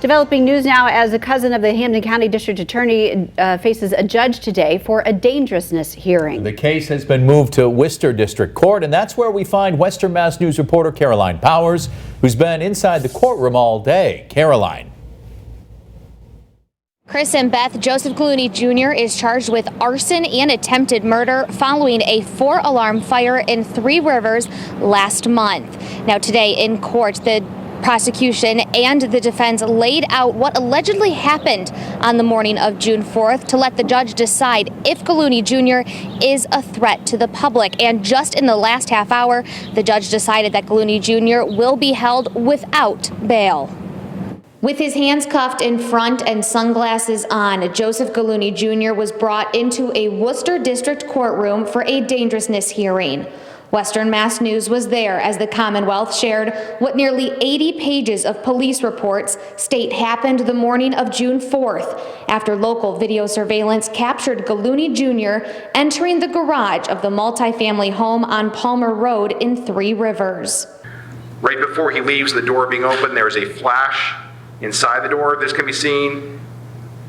Developing news now as a cousin of the Hampden County District Attorney faces a judge today for a dangerousness hearing. The case has been moved to Worcester District Court, and that's where we find Western Mass News reporter Caroline Powers, who's been inside the courtroom all day. Caroline. Chris and Beth, Joseph Clooney Jr. is charged with arson and attempted murder following a 4-alarm fire in Three Rivers last month. Now today in court, the prosecution and the defense laid out what allegedly happened on the morning of June 4th to let the judge decide if Clooney Jr. is a threat to the public. And just in the last half hour, the judge decided that Clooney Jr. will be held without bail. With his hands cuffed in front and sunglasses on, Joseph Clooney Jr. was brought into a Worcester District courtroom for a dangerousness hearing. Western Mass News was there as the Commonwealth shared what nearly 80 pages of police reports state happened the morning of June 4th after local video surveillance captured Clooney Jr. entering the garage of the multifamily home on Palmer Road in Three Rivers. Right before he leaves, the door being open, there's a flash inside the door. This can be seen.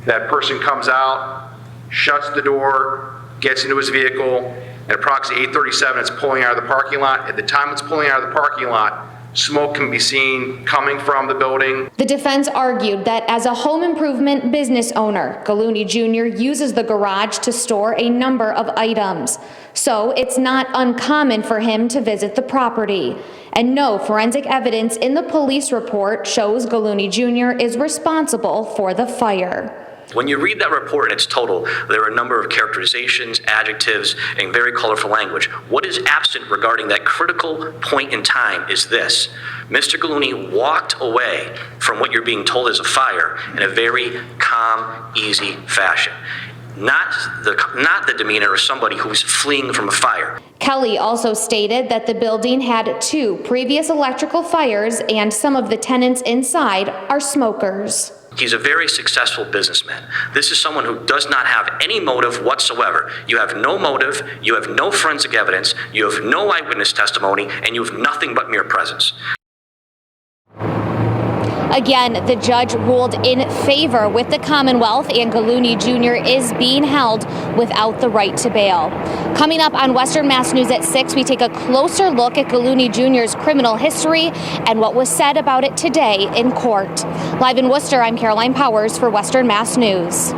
That person comes out, shuts the door, gets into his vehicle. At approximately 8:37, it's pulling out of the parking lot. At the time it's pulling out of the parking lot, smoke can be seen coming from the building. The defense argued that as a home improvement business owner, Clooney Jr. uses the garage to store a number of items. So it's not uncommon for him to visit the property. And no forensic evidence in the police report shows Clooney Jr. is responsible for the fire. When you read that report in its total, there are a number of characterizations, adjectives, and very colorful language. What is absent regarding that critical point in time is this. Mr. Clooney walked away from what you're being told is a fire in a very calm, easy fashion. Not the demeanor of somebody who's fleeing from a fire. Kelly also stated that the building had 2 previous electrical fires and some of the tenants inside are smokers. He's a very successful businessman. This is someone who does not have any motive whatsoever. You have no motive, you have no forensic evidence, you have no eyewitness testimony, and you have nothing but mere presence. Again, the judge ruled in favor with the Commonwealth, and Clooney Jr. is being held without the right to bail. Coming up on Western Mass News at 6, we take a closer look at Clooney Jr.'s criminal history and what was said about it today in court. Live in Worcester, I'm Caroline Powers for Western Mass News.